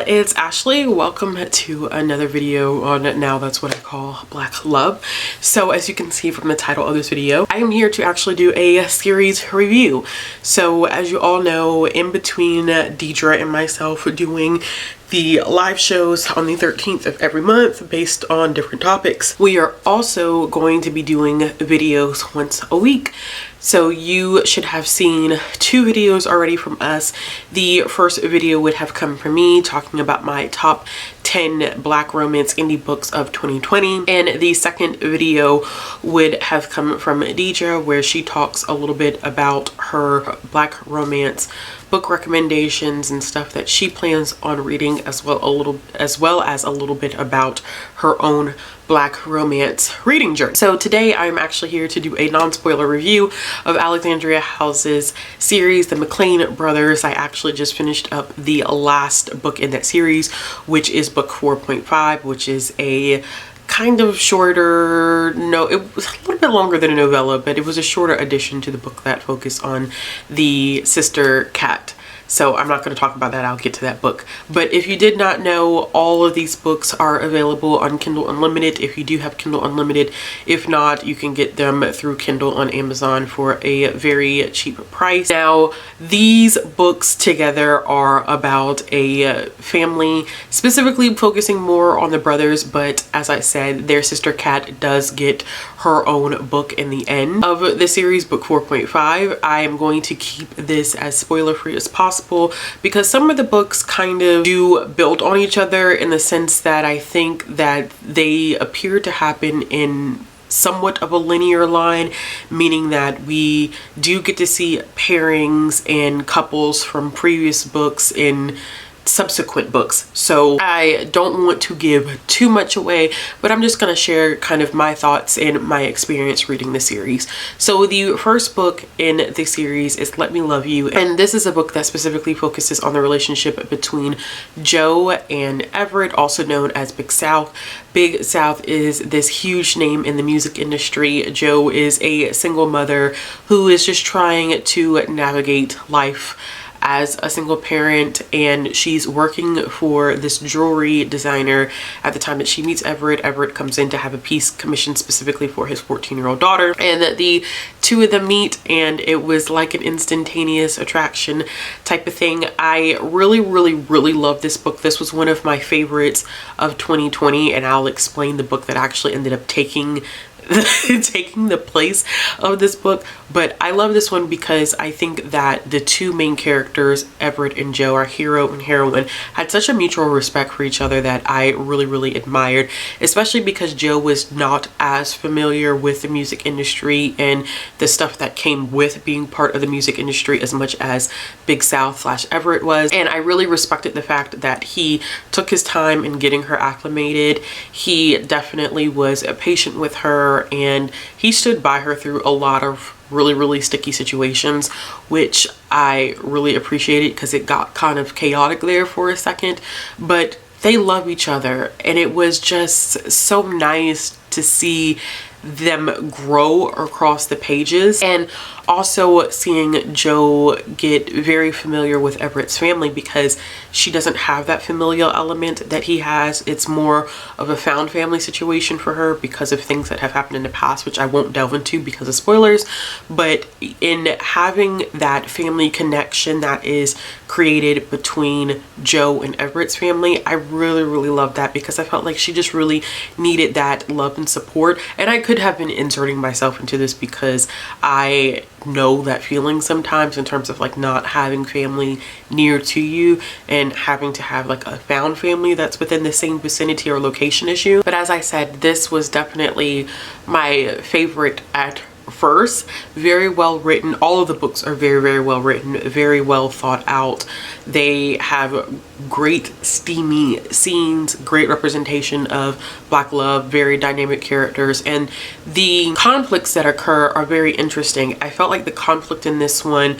it's Ashley. Welcome to another video on Now That's What I Call Black Love. So as you can see from the title of this video, I am here to actually do a series review. So as you all know, in between Deidra and myself doing the live shows on the 13th of every month based on different topics, we are also going to be doing videos once a week. So you should have seen 2 videos already from us. The first video would have come from me talking about my top 10 Black romance indie books of 2020, and the second video would have come from Deidra, where she talks a little bit about her Black romance book recommendations and stuff that she plans on reading, as well as a little bit about her own Black romance reading journey. So today I'm actually here to do a non-spoiler review of Alexandria House's series, the McClain Brothers. I actually just finished up the last book in that series, which is book 4.5, which is a kind of shorter, it was a little bit longer than a novella, but it was a shorter addition to the book that focused on the sister Kat. So I'm not going to talk about that. I'll get to that book. But if you did not know, all of these books are available on Kindle Unlimited if you do have Kindle Unlimited. If not, you can get them through Kindle on Amazon for a very cheap price. Now, these books together are about a family, specifically focusing more on the brothers, but as I said, their sister Kat does get her own book in the end of the series, book 4.5. I am going to keep this as spoiler free as possible, because some of the books kind of do build on each other in the sense that I think that they appear to happen in somewhat of a linear line, meaning that we do get to see pairings and couples from previous books in subsequent books. So I don't want to give too much away, but I'm just going to share kind of my thoughts and my experience reading the series. So the first book in the series is Let Me Love You, and this is a book that specifically focuses on the relationship between Joe and Everett, also known as Big South. Big South is this huge name in the music industry. Joe is a single mother who is just trying to navigate life as a single parent, and she's working for this jewelry designer at the time that she meets Everett. Everett comes in to have a piece commissioned specifically for his 14-year-old daughter, and the two of them meet, and it was like an instantaneous attraction type of thing. I really love this book. This was one of my favorites of 2020, and I'll explain the book that actually ended up taking the place of this book. But I love this one because I think that the two main characters, Everett and Joe, our hero and heroine, had such a mutual respect for each other that I really admired, especially because Joe was not as familiar with the music industry and the stuff that came with being part of the music industry as much as Big South / Everett was. And I really respected the fact that he took his time in getting her acclimated. He definitely was patient with her, and he stood by her through a lot of really sticky situations, which I really appreciated because it got kind of chaotic there for a second. But they love each other, and it was just so nice to see them grow across the pages, and also seeing Joe get very familiar with Everett's family, because she doesn't have that familial element that he has. It's more of a found family situation for her because of things that have happened in the past, which I won't delve into because of spoilers. But in having that family connection that is created between Joe and Everett's family, I really love that, because I felt like she just really needed that love and support. And I could have been inserting myself into this because I know that feeling sometimes, in terms of like not having family near to you and having to have like a found family that's within the same vicinity or location as you. But as I said, this was definitely my favorite at first. Very well written. All of the books are very well written, very well thought out. They have great steamy scenes, great representation of Black love, very dynamic characters, and the conflicts that occur are very interesting. I felt like the conflict in this one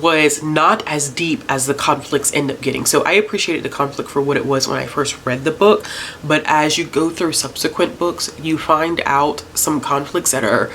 was not as deep as the conflicts end up getting. So I appreciated the conflict for what it was when I first read the book, but as you go through subsequent books, you find out some conflicts that are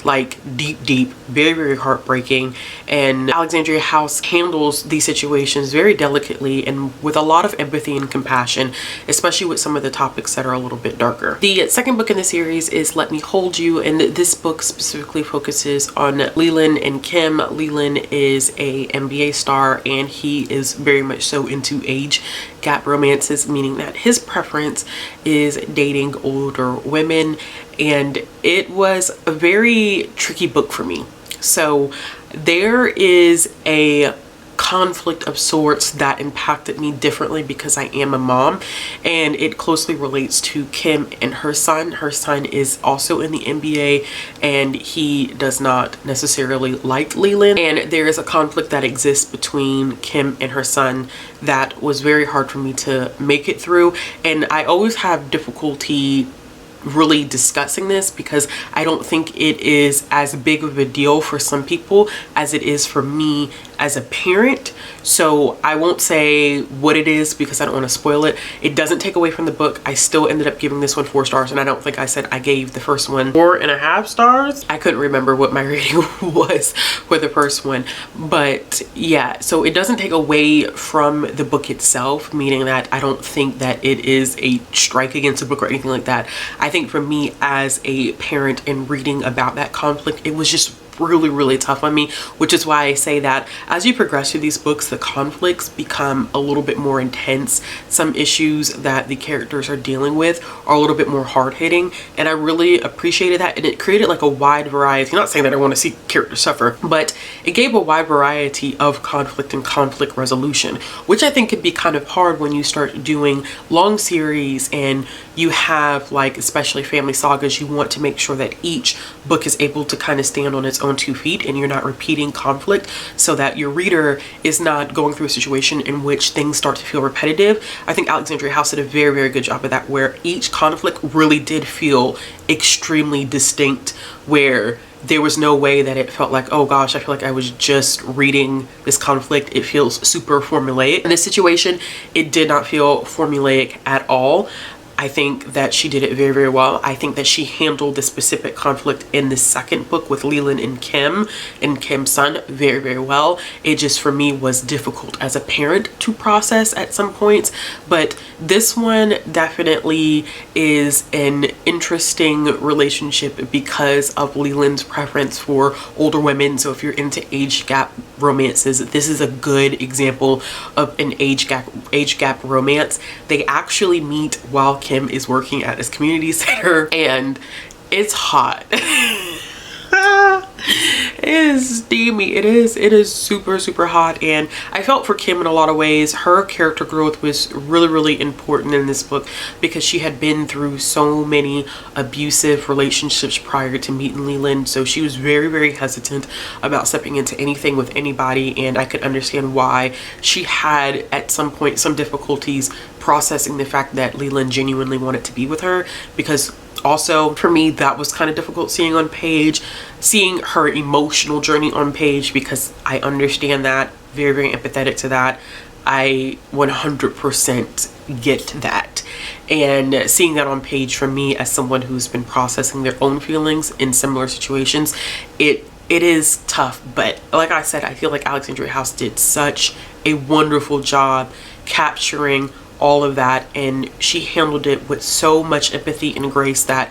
like deep, very heartbreaking. And Alexandria House handles these situations very delicately and with a lot of empathy and compassion, especially with some of the topics that are a little bit darker. The second book in the series is Let Me Hold You, and this book specifically focuses on Leland and Kim. Leland is a NBA star, and he is very much so into age gap romances, meaning that his preference is dating older women. And it was a very tricky book for me. So there is a conflict of sorts that impacted me differently because I am a mom, and it closely relates to Kim and her son. Her son is also in the NBA, and he does not necessarily like Leland, and there is a conflict that exists between Kim and her son that was very hard for me to make it through. And I always have difficulty really discussing this because I don't think it is as big of a deal for some people as it is for me as a parent. So I won't say what it is because I don't want to spoil it. It doesn't take away from the book. I still ended up giving this one 4 stars, and I don't think I said I gave the first one 4.5 stars. I couldn't remember what my rating was for the first one, but yeah, so it doesn't take away from the book itself, meaning that I don't think that it is a strike against the book or anything like that. I think for me as a parent and reading about that conflict, it was just really tough on me, which is why I say that as you progress through these books, the conflicts become a little bit more intense. Some issues that the characters are dealing with are a little bit more hard-hitting, and I really appreciated that. And it created like a wide variety, I'm not saying that I want to see characters suffer, but it gave a wide variety of conflict and conflict resolution, which I think could be kind of hard when you start doing long series and you have, like, especially family sagas, you want to make sure that each book is able to kind of stand on its own 2 feet and you're not repeating conflict, so that your reader is not going through a situation in which things start to feel repetitive. I think Alexandria House did a very good job of that, where each conflict really did feel extremely distinct, where there was no way that it felt like, oh gosh, I feel like I was just reading this conflict. It feels super formulaic. In this situation, it did not feel formulaic at all. I think that she did it very well. I think that she handled the specific conflict in the second book with Leland and Kim's son very well. It just, for me, was difficult as a parent to process at some points. But this one definitely is an interesting relationship because of Leland's preference for older women. So if you're into age gap romances, this is a good example of an age gap romance. They actually meet while Kim is working at this community center, and it's hot. It is steamy. It is super hot, and I felt for Kim in a lot of ways. Her character growth was really important in this book because she had been through so many abusive relationships prior to meeting Leland, so she was very hesitant about stepping into anything with anybody, and I could understand why she had at some point some difficulties processing the fact that Leland genuinely wanted to be with her, because also for me that was kind of difficult seeing her emotional journey on page, because I understand that, very empathetic to that. I 100% get that, and seeing that on page for me as someone who's been processing their own feelings in similar situations, it is tough. But like I said, I feel like Alexandria House did such a wonderful job capturing all of that, and she handled it with so much empathy and grace that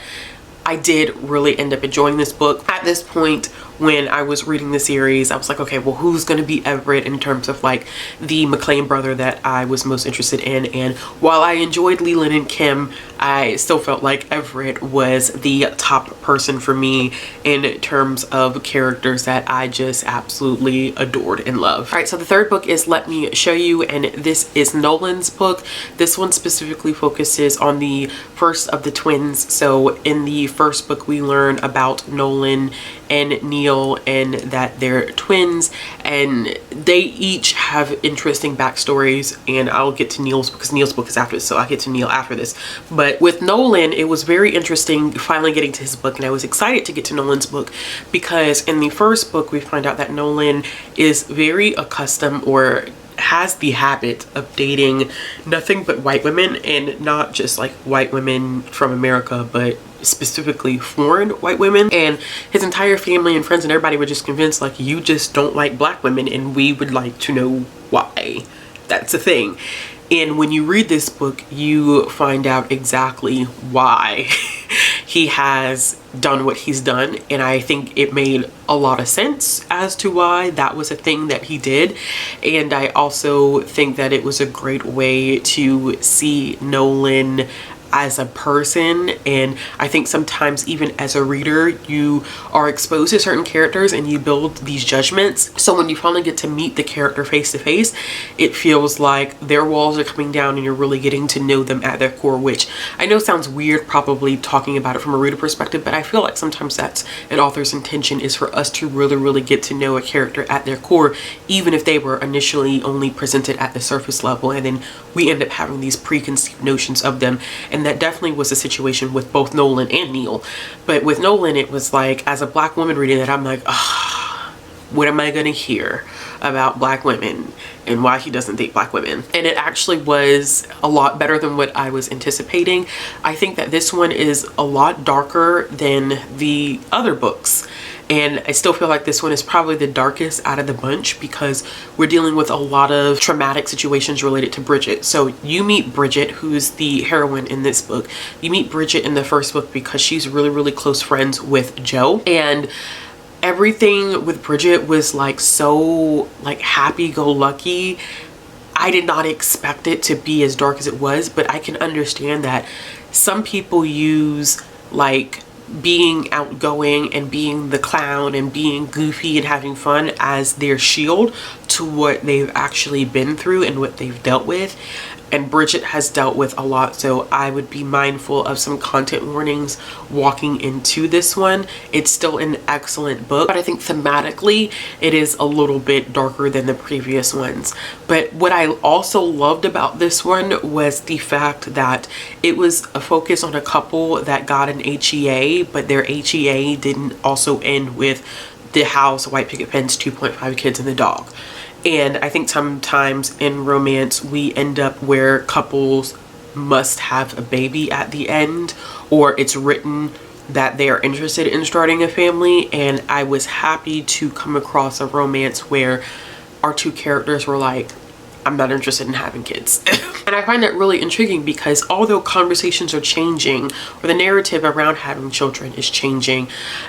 I did really end up enjoying this book. At this point, when I was reading the series, I was like, okay, well, who's going to be Everett in terms of like the McClain brother that I was most interested in? And while I enjoyed Leland and Kim, I still felt like Everett was the top person for me in terms of characters that I just absolutely adored and loved. All right, so the third book is Let Me Show You, and this is Nolan's book. This one specifically focuses on the first of the twins. So in the first book, we learn about Nolan and Neil, and that they're twins, and they each have interesting backstories, and I'll get to Neil's because Neil's book is after this, so I'll get to Neil after this. But with Nolan, it was very interesting finally getting to his book, and I was excited to get to Nolan's book because in the first book we find out that Nolan is very accustomed, or has the habit of dating nothing but white women, and not just like white women from America, but specifically foreign white women. And his entire family and friends and everybody were just convinced, like, you just don't like black women, and we would like to know why. That's a thing. And when you read this book, you find out exactly why he has done what he's done. And I think it made a lot of sense as to why that was a thing that he did. And I also think that it was a great way to see Nolan as a person. And I think sometimes even as a reader, you are exposed to certain characters and you build these judgments. So when you finally get to meet the character face to face, it feels like their walls are coming down and you're really getting to know them at their core, which I know sounds weird probably talking about it from a reader perspective, but I feel like sometimes that's an author's intention, is for us to really get to know a character at their core, even if they were initially only presented at the surface level, and then we end up having these preconceived notions of them. And that definitely was the situation with both Nolan and Neil. But with Nolan, it was like, as a black woman reading it, I'm like, ah, what am I gonna hear about black women and why he doesn't date black women? And it actually was a lot better than what I was anticipating. I think that this one is a lot darker than the other books. And I still feel like this one is probably the darkest out of the bunch, because we're dealing with a lot of traumatic situations related to Bridget. So you meet Bridget, who's the heroine in this book. You meet Bridget in the first book because she's really close friends with Joe. And everything with Bridget was like so like happy-go-lucky. I did not expect it to be as dark as it was, but I can understand that some people use like being outgoing and being the clown and being goofy and having fun as their shield to what they've actually been through and what they've dealt with. And Bridget has dealt with a lot, so I would be mindful of some content warnings walking into this one. It's still an excellent book, but I think thematically it is a little bit darker than the previous ones. But what I also loved about this one was the fact that it was a focus on a couple that got an HEA, but their HEA didn't also end with the house, white picket fence, 2.5 kids, and the dog. And I think sometimes in romance we end up where couples must have a baby at the end, or it's written that they are interested in starting a family. And I was happy to come across a romance where our two characters were like, I'm not interested in having kids. And I find that really intriguing, because although conversations are changing, or the narrative around having children is changing,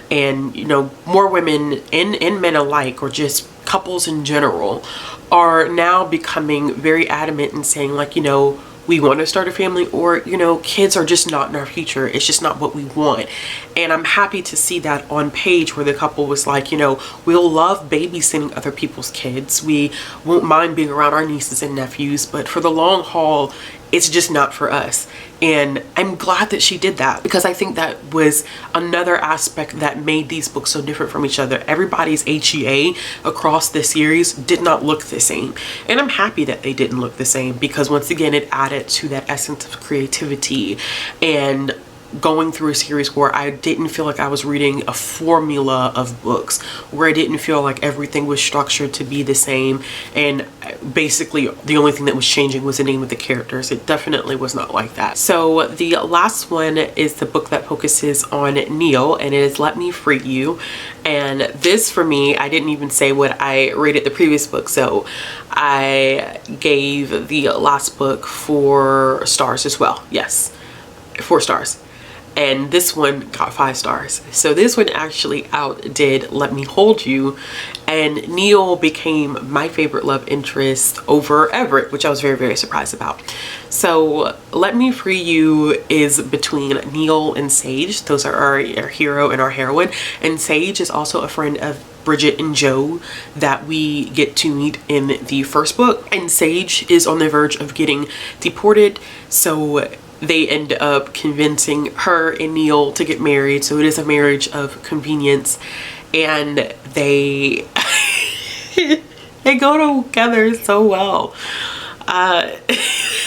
and you know, more women and men alike, or just couples in general, are now becoming very adamant and saying, like, you know, we want to start a family, or, you know, kids are just not in our future. It's just not what we want. And I'm happy to see that on page, where the couple was like, you know, we'll love babysitting other people's kids. We won't mind being around our nieces and nephews, but for the long haul, it's just not for us. And I'm glad that she did that, because I think that was another aspect that made these books so different from each other. Everybody's HEA across the series did not look the same. And I'm happy that they didn't look the same, because once again, it added to that essence of creativity and going through a series where I didn't feel like I was reading a formula of books, where I didn't feel like everything was structured to be the same, and basically the only thing that was changing was the name of the characters. It definitely was not like that. So the last one is the book that focuses on Neil, and it is Let Me Free You. And this, for me, I didn't even say what I rated the previous book, so I gave the last book 4 stars as well. Yes, 4 stars. And this one got 5 stars. So this one actually outdid Let Me Hold You, and Neil became my favorite love interest over Everett, which I was very surprised about. So Let Me Free You is between Neil and Sage. Those are our hero and our heroine, and Sage is also a friend of Bridget and Joe that we get to meet in the first book. And Sage is on the verge of getting deported, so they end up convincing her and Neil to get married. So it is a marriage of convenience, and they they go together so well.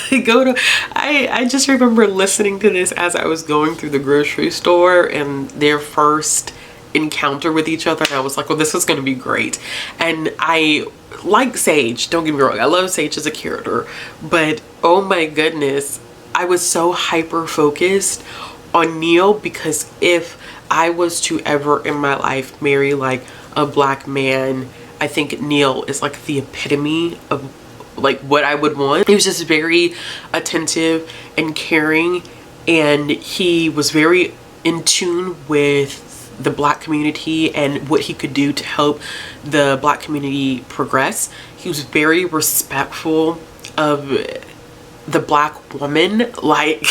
They go to, I just remember listening to this as I was going through the grocery store, and their first encounter with each other, and I was like, well, this is going to be great. And I like Sage, don't get me wrong, I love Sage as a character, but oh my goodness, I was so hyper focused on Neil, because if I was to ever in my life marry like a black man, I think Neil is like the epitome of like what I would want. He was just very attentive and caring, and he was very in tune with the black community and what he could do to help the black community progress. He was very respectful of the black woman. Like,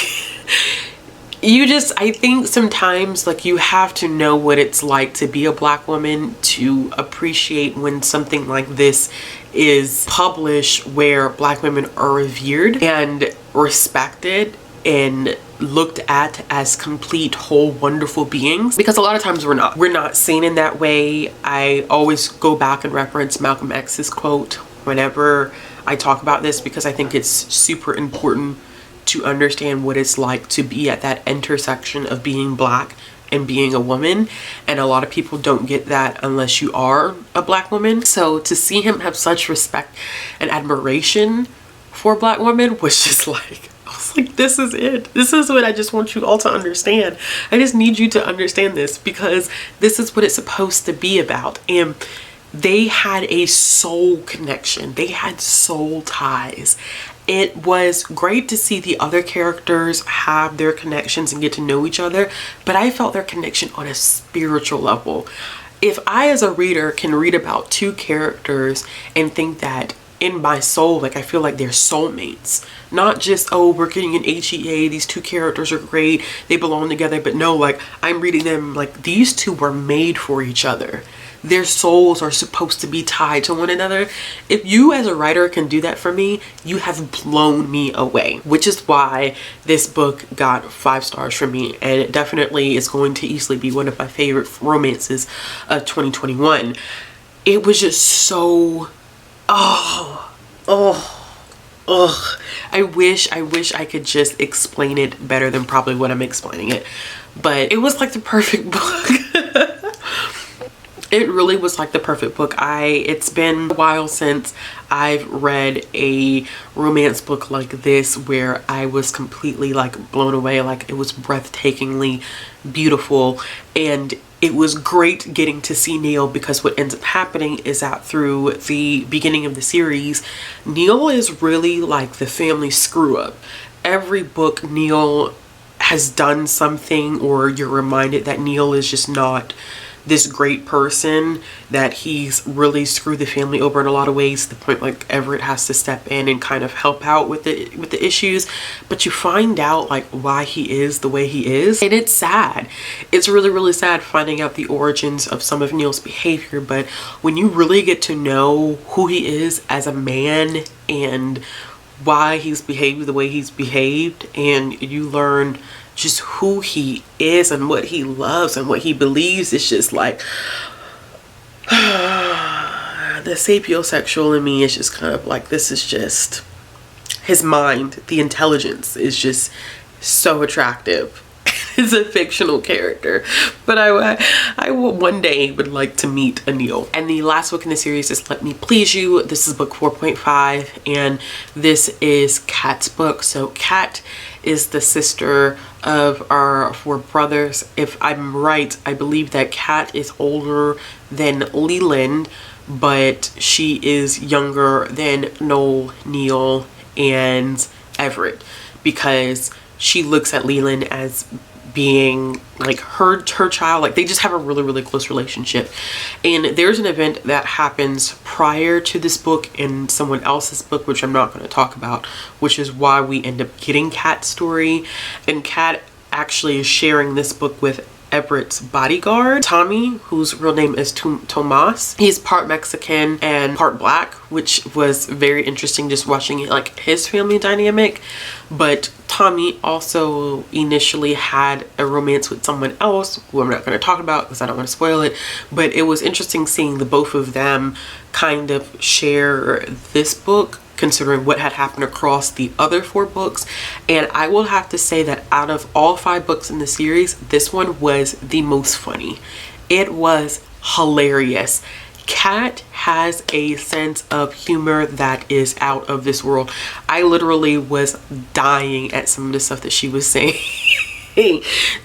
I think sometimes like you have to know what it's like to be a black woman to appreciate when something like this is published, where black women are revered and respected and looked at as complete, whole, wonderful beings, because a lot of times we're not seen in that way. I always go back and reference Malcolm X's quote whenever I talk about this, because I think it's super important to understand what it's like to be at that intersection of being black and being a woman, and a lot of people don't get that unless you are a black woman. So to see him have such respect and admiration for black women was just like, I was like, this is it. This is what I just want you all to understand. I just need you to understand this, because this is what it's supposed to be about. And they had a soul connection. They had soul ties. It was great to see the other characters have their connections and get to know each other, but I felt their connection on a spiritual level. If I as a reader can read about two characters and think that in my soul, like I feel like they're soulmates, not just, oh, we're getting an HEA, these two characters are great, they belong together, but no, like I'm reading them like these two were made for each other. Their souls are supposed to be tied to one another. If you as a writer can do that for me, you have blown me away, which is why this book got 5 stars from me, and it definitely is going to easily be one of my favorite romances of 2021. It was just so, I wish I could just explain it better than probably what I'm explaining it, but it was like the perfect book. It really was like the perfect book. It's been a while since I've read a romance book like this where I was completely like blown away. Like, it was breathtakingly beautiful, and it was great getting to see Neil, because what ends up happening is that through the beginning of the series, Neil is really like the family screw up. Every book Neil has done something, or you're reminded that Neil is just not this great person, that he's really screwed the family over in a lot of ways, to the point like Everett has to step in and kind of help out with the issues. But you find out like why he is the way he is, and it's sad. It's really, really sad finding out the origins of some of Neil's behavior. But when you really get to know who he is as a man and why he's behaved the way he's behaved, and you learn just who he is and what he loves and what he believes, it's just like the sapiosexual in me is just kind of like, this is just his mind. The intelligence is just so attractive. It's a fictional character, but I one day would like to meet a Neil. And the last book in the series is Let Me Please You. This is book 4.5, and this is Kat's book. So Kat is the sister of our 4 brothers. If I'm right, I believe that Kat is older than Leland, but she is younger than Noel, Neil, and Everett, because she looks at Leland as being like her child. Like, they just have a really, really close relationship. And there's an event that happens prior to this book in someone else's book, which I'm not going to talk about, which is why we end up getting Kat's story. And Kat actually is sharing this book with Everett's bodyguard, Tommy, whose real name is Tomas. He's part Mexican and part black, which was very interesting just watching it, like his family dynamic. But Tommy also initially had a romance with someone else, who I'm not going to talk about because I don't want to spoil it. But it was interesting seeing the both of them kind of share this book, considering what had happened across the other 4 books. And I will have to say that out of all 5 books in the series, this one was the most funny. It was hilarious. Kat has a sense of humor that is out of this world. I literally was dying at some of the stuff that she was saying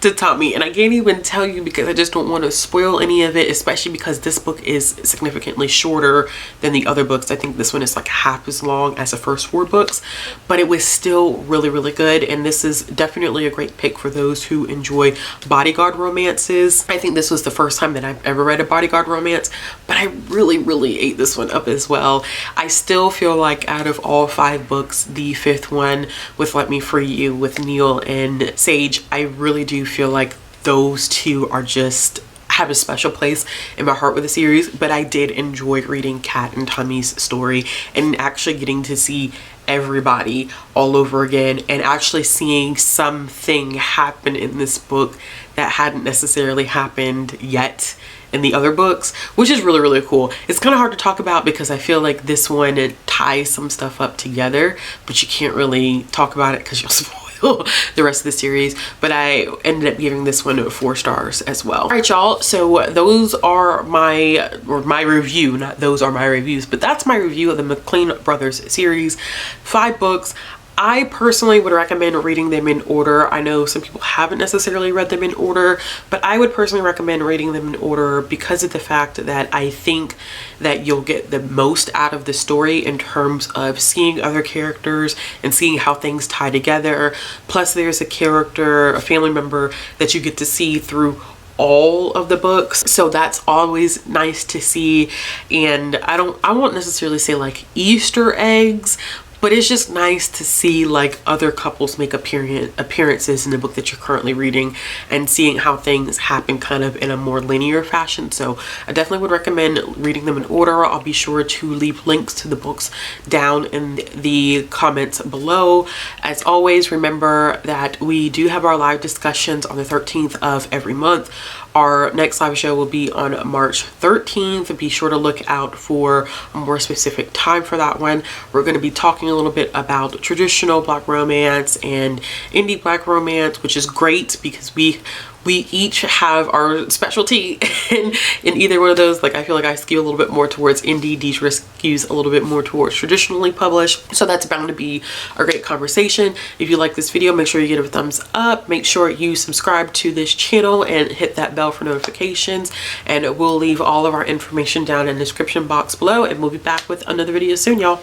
to Tommy, and I can't even tell you because I just don't want to spoil any of it, especially because this book is significantly shorter than the other books. I think this one is like half as long as the first 4 books, but it was still really, really good, and this is definitely a great pick for those who enjoy bodyguard romances. I think this was the first time that I've ever read a bodyguard romance, but I really, really ate this one up as well. I still feel like out of all 5 books, the 5th one with Let Me Free You with Neil and Sage, I really do feel like those 2 are just have a special place in my heart with the series. But I did enjoy reading Kat and Tommy's story and actually getting to see everybody all over again and actually seeing something happen in this book that hadn't necessarily happened yet in the other books, which is really, really cool. It's kind of hard to talk about because I feel like this one, it ties some stuff up together, but you can't really talk about it because you'll spoil the rest of the series. But I ended up giving this one 4 stars as well. All right, y'all, so those are my review, not those are my reviews, but that's my review of the McClain Brothers series. 5 books. I personally would recommend reading them in order. I know some people haven't necessarily read them in order, but I would personally recommend reading them in order because of the fact that I think that you'll get the most out of the story in terms of seeing other characters and seeing how things tie together. Plus there's a character, a family member that you get to see through all of the books, so that's always nice to see. And I won't necessarily say like Easter eggs, but it's just nice to see like other couples make appearances in the book that you're currently reading and seeing how things happen kind of in a more linear fashion. So I definitely would recommend reading them in order. I'll be sure to leave links to the books down in the comments below. As always, remember that we do have our live discussions on the 13th of every month. Our next live show will be on March 13th. Be sure to look out for a more specific time for that one. We're going to be talking a little bit about traditional Black romance and indie Black romance, which is great because we each have our specialty in either one of those. Like I feel like I skew a little bit more towards indie, Deidra skews a little bit more towards traditionally published. So that's bound to be a great conversation. If you like this video, make sure you give it a thumbs up. Make sure you subscribe to this channel and hit that bell for notifications. And we'll leave all of our information down in the description box below, and we'll be back with another video soon, y'all.